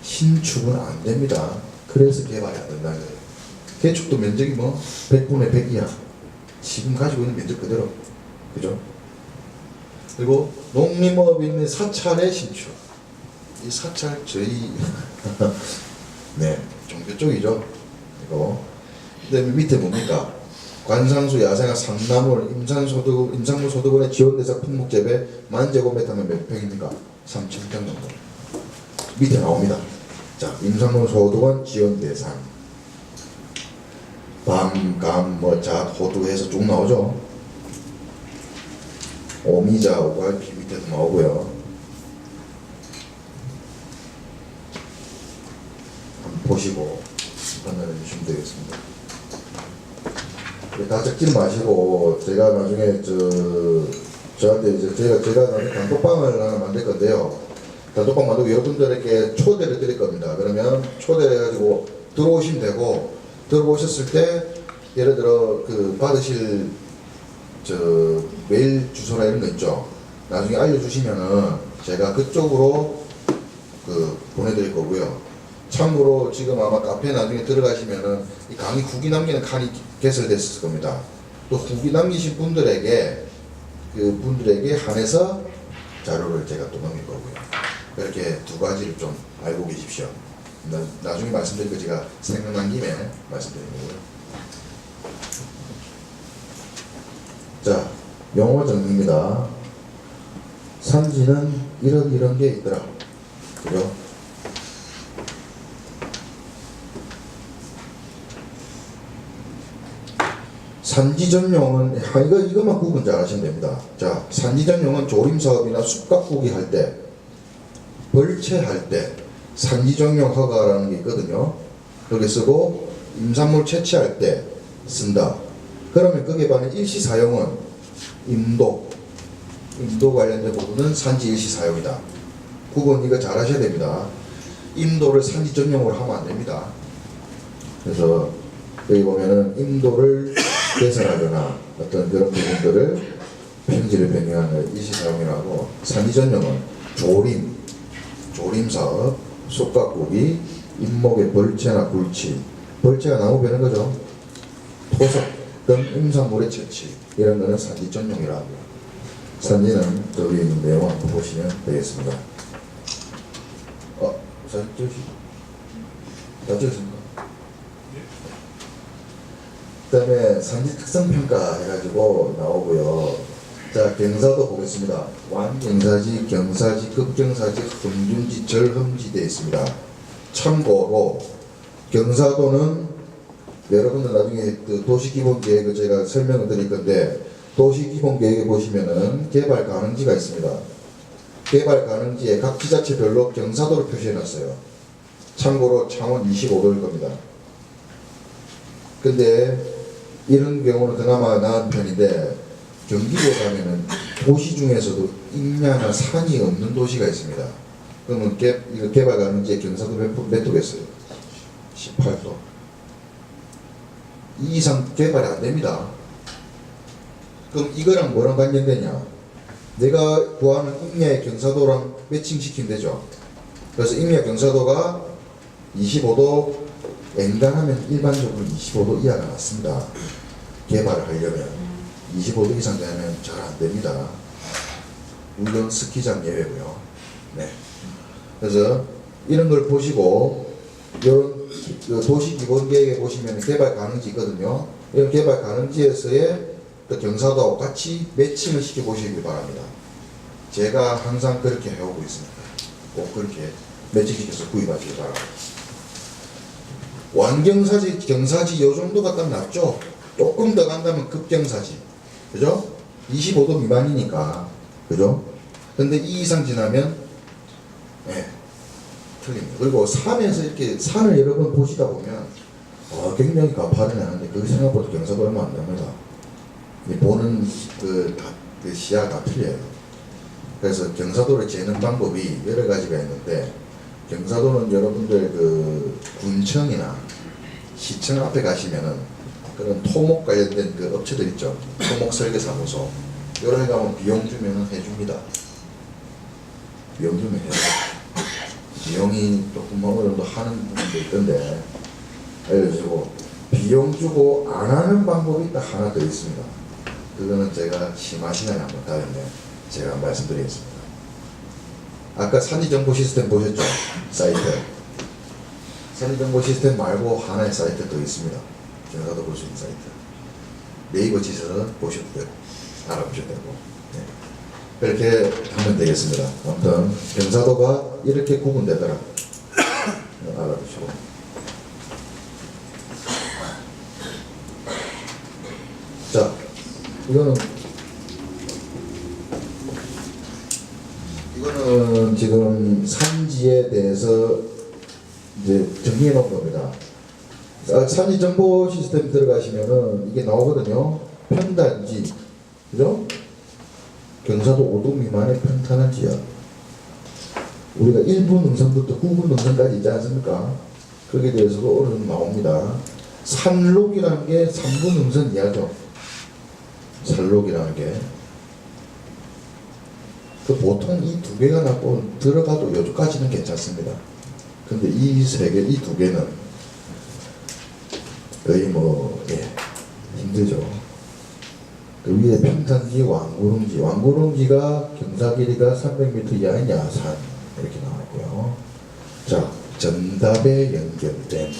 신축은 안 됩니다. 그래서 개발이 안 된다는 거예요. 개축도 면적이 뭐 100분의 100이야. 지금 가지고 있는 면적 그대로, 그죠? 그리고 농림업인의 사찰의 신축. 이 사찰 저희 네, 종교 쪽이죠. 이거. 그다음에 밑에 뭡니까? 관상수, 야생화, 상나물, 임산물 소득원의 지원대상 품목재배 만제곱미터면 몇 평입니까? 3,000평 정도. 밑에 나옵니다. 자, 임산물 소득원 지원대상. 밤, 감, 잣, 호두 해서 쭉 나오죠. 오미자, 오갈피 밑에도 나오고요. 한번 보시고 판단해 주시면 되겠습니다. 다 적지 마시고, 제가 나중에 저한테 이제 제가 나중에 단톡방을 하나 만들 건데요. 단톡방 만들고 여러분들에게 초대를 드릴 겁니다. 그러면 초대를 해가지고 들어오시면 되고, 들어오셨을 때 예를 들어 그 받으실 저 메일 주소나 이런 거 있죠. 나중에 알려주시면은 제가 그쪽으로 그 보내드릴 거고요. 참고로 지금 아마 카페 나중에 들어가시면은 이 강의 후기 남기는 칸이 개설됐을 겁니다. 또 후기 남기신 분들에게 그 분들에게 한해서 자료를 제가 또 넘길 거고요. 이렇게 두 가지를 좀 알고 계십시오. 나중에 말씀드릴 거 제가 생각난 김에 말씀드린 거고요. 자, 용어 정리입니다. 산지는 이런 게 있더라. 그죠? 산지 전용은 이것만 구분 잘 하시면 됩니다. 자, 산지 전용은 조림 사업이나 쑥갓구기 할 때, 벌채할 때 산지 전용 허가라는 게 있거든요. 그렇게 쓰고 임산물 채취할 때 쓴다. 그러면 거기에 반해 일시 사용은 임도 관련된 부분은 산지 일시 사용이다. 구분 이거 잘 하셔야 됩니다. 임도를 산지 전용으로 하면 안 됩니다. 그래서 여기 보면은 임도를 개선하거나 어떤 그런 부분들을 평지를 변경하는 일시 사용이라고, 산지 전용은 조림 사업, 쑥갓구기, 잎목의 벌채나 굴치, 벌채가 나무 베는 거죠. 토속 등 임산물의 채취, 이런 거는 산지 전용이라고 합니다. 산지는 여기 있는 내용 한번 보시면 되겠습니다. 다 찍으십니까? 그 다음에 산지 특성평가 해가지고 나오고요. 자, 경사도 보겠습니다. 완경사지, 경사지, 급경사지, 흠준지, 절흠지 되어 있습니다. 참고로 경사도는 여러분들 나중에 그 도시기본계획을 제가 설명을 드릴 건데, 도시기본계획에 보시면은 개발 가능지가 있습니다. 개발 가능지에 각 지자체별로 경사도를 표시해 놨어요. 참고로 창원 25도일 겁니다. 근데 이런 경우는 그나마 나은 편인데, 경기도 가면은 도시 중에서도 임야나 산이 없는 도시가 있습니다. 그러면 이거 개발 가능지에 경사도 몇 도겠어요? 18도. 이 이상 개발이 안 됩니다. 그럼 이거랑 뭐랑 관련되냐? 내가 구하는 임야의 경사도랑 매칭시키면 되죠. 그래서 임야 경사도가 25도, 엔간하면 일반적으로 25도 이하가 맞습니다. 개발을 하려면 25도 이상 되면 잘 안 됩니다. 물론 스키장 예외고요. 네. 그래서 이런 걸 보시고, 이런 도시기본계획에 보시면 개발 가능지 있거든요. 이런 개발 가능지에서의 경사도하고 같이 매칭을 시켜 보시기 바랍니다. 제가 항상 그렇게 해오고 있습니다. 꼭 그렇게 매칭시켜서 구입하시기 바랍니다. 완경사지, 경사지 요 정도가 딱 낫죠. 조금 더 간다면 급경사지, 그죠? 25도 미만이니까, 그죠? 근데 이 이상 지나면 틀립니다. 그리고 산에서 이렇게 산을 여러 번 보시다 보면 굉장히 가파르네 하는데 그 생각보다 경사도 얼마 안 됩니다. 보는 그 시야가 다 틀려요. 그래서 경사도를 재는 방법이 여러 가지가 있는데, 경사도는 여러분들 그 군청이나 시청 앞에 가시면은 그런 토목 관련된 그 업체들 있죠. 토목 설계사무소. 이런 데 가면 비용 주면은 해줍니다. 비용 주면 해요. 비용이 조금 어느 정도 하는 부분도 있던데 알려주고, 비용 주고 안 하는 방법이 딱 하나 더 있습니다. 그거는 제가 심화 시간에 한번 다음에 제가 말씀드리겠습니다. 아까 산지정보 시스템 보셨죠? 사이트. 산지정보 시스템 말고 하나의 사이트 더 있습니다. 경사도 볼 수 있는 사이트. 네이버 지서는 보셔도 되고 알아보셔도 되고, 네. 그렇게 하면 되겠습니다. 아무튼 경사도가 이렇게 구분되더라. 알아두시고. 자, 이거는 지금 산지에 대해서 이제 정리해 놓은 겁니다. 산지 정보 시스템 들어가시면은 이게 나오거든요. 편단지, 그죠? 경사도 5도 미만의 평탄한 지역. 우리가 1분 능선부터 9분 능선까지 있지 않습니까? 거기에 대해서도 어느 정도 나옵니다. 산록이라는 게 3분 음선 이하죠. 산록이라는 게. 그 보통 이 두 개가 나고 들어가도 요즘까지는 괜찮습니다. 근데 이 세 개, 이 두 개는 거의 힘들죠. 그 위에 평탄지, 왕구릉지. 왕구릉지가 경사 길이가 300m 이하인 야산 이렇게 나왔고요. 자, 전답에 연결된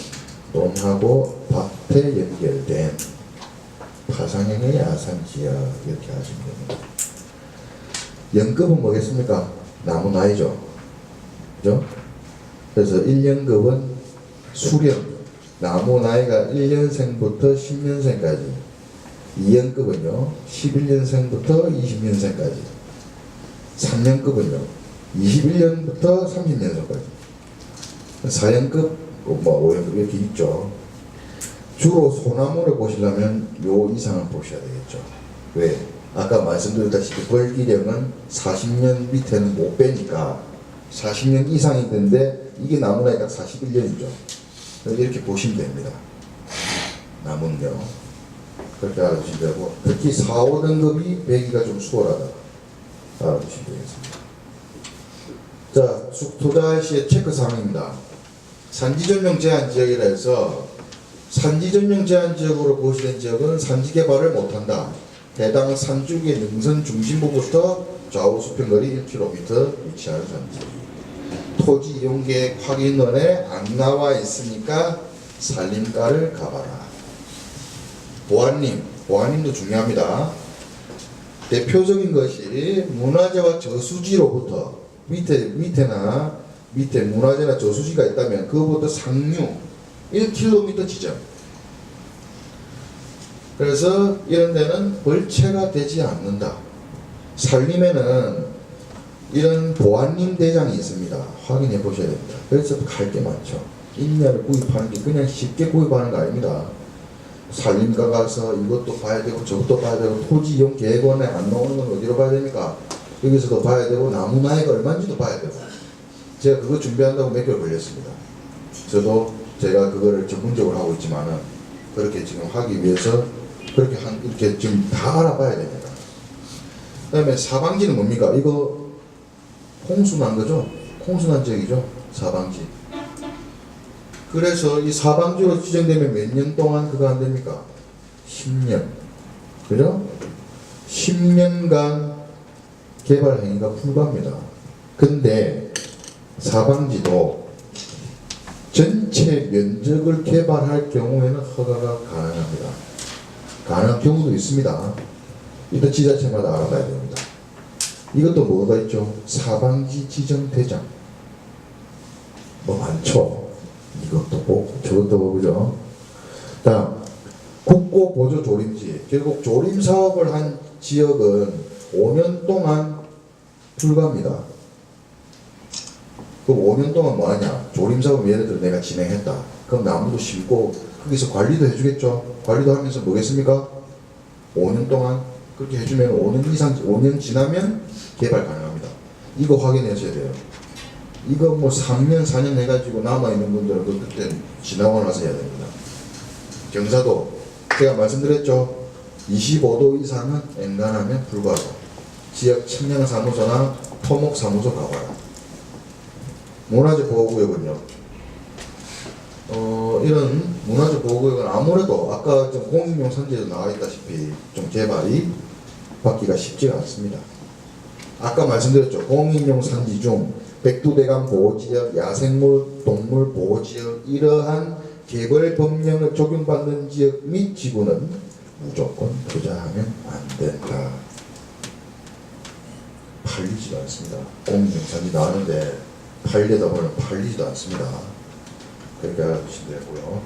돔하고 밭에 연결된 파상형의 야산 지역 이렇게 하시면 됩니다. 연급은 뭐겠습니까? 나무 나이죠. 그죠? 그래서 1년급은 수령. 나무 나이가 1년생부터 10년생까지. 2년급은요, 11년생부터 20년생까지. 3년급은요, 21년부터 30년생까지. 4년급, 5년급 이렇게 있죠. 주로 소나무를 보시려면 요 이상을 보셔야 되겠죠. 왜? 아까 말씀드렸다시피 벌기령은 40년 밑에는 못 빼니까 40년 이상이 되는데 이게 나무 나이가 41년이죠. 이렇게 보시면 됩니다. 나무는요. 그렇게 알아두시면 되고, 특히 4, 5등급이 배기가 좀 수월하다 알아두시면 되겠습니다. 자, 투자 시의 체크사항입니다. 산지전용 제한지역이라 해서 산지전용 제한지역으로 고시된 지역은 산지개발을 못한다. 해당 산줄기의 능선 중심부부터 좌우 수평거리 1km 위치하는 산지. 토지 이용계획 확인원에 안 나와 있으니까 산림가를 가봐라. 보안님도 중요합니다. 대표적인 것이 문화재와 저수지로부터 밑에 문화재나 저수지가 있다면 그거부터 상류 1km 지점. 그래서 이런 데는 벌채가 되지 않는다. 산림에는 이런 보안림 대장이 있습니다. 확인해 보셔야 됩니다. 그래서 갈 게 많죠. 임야를 구입하는 게 그냥 쉽게 구입하는 거 아닙니다. 산림가 가서 이것도 봐야 되고 저것도 봐야 되고 토지 이용 계획원에 안 나오는 건 어디로 봐야 됩니까? 여기서도 봐야 되고 나무 나이가 얼마인지도 봐야 되고. 제가 그거 준비한다고 몇 개월 걸렸습니다. 저도 제가 그거를 전문적으로 하고 있지만은 그렇게 지금 하기 위해서 이렇게 지금 다 알아봐야 됩니다. 그 다음에 사방지는 뭡니까? 이거 홍수난 거죠? 홍수난 지역이죠? 사방지. 그래서 이 사방지로 지정되면 몇 년 동안 그거 안 됩니까? 10년. 그죠? 10년간 개발 행위가 불가합니다. 근데 사방지도 전체 면적을 개발할 경우에는 허가가 가능합니다. 가능한 경우도 있습니다. 이것도 지자체마다 알아봐야 됩니다. 이것도 뭐가 있죠? 사방지 지정 대장. 뭐 많죠. 이것도 보고 저것도 보고 그죠. 다음 국고 보조 조림지. 결국 조림 사업을 한 지역은 5년 동안 불가합니다. 그럼 5년 동안 뭐 하냐? 조림 사업 예를 들어 내가 진행했다. 그럼 나무도 심고 거기서 관리도 해주겠죠. 관리도 하면서 뭐겠습니까? 5년 동안 그렇게 해주면 5년 지나면 개발 가능합니다. 이거 확인하셔야 돼요. 이거 뭐 3년, 4년 해가지고 남아있는 분들은 그때 지나고 나서 해야 됩니다. 경사도 제가 말씀드렸죠. 25도 이상은 엔간하면 불가하고 지역 측량사무소나 토목사무소 가봐라. 문화재 보호구역은요. 이런 문화재 보호구역은 아무래도 아까 좀 공익용 산지에도 나와 있다시피 좀 개발이 받기가 쉽지가 않습니다. 아까 말씀드렸죠. 공익용 산지 중 백두대간 보호지역, 야생물, 동물 보호지역 이러한 개발 법령을 적용받는 지역 및 지구는 무조건 투자하면 안 된다. 팔리지도 않습니다. 공익용 산지 나왔는데 팔려다 보면 팔리지도 않습니다. 그렇게 알아두시면 되고요.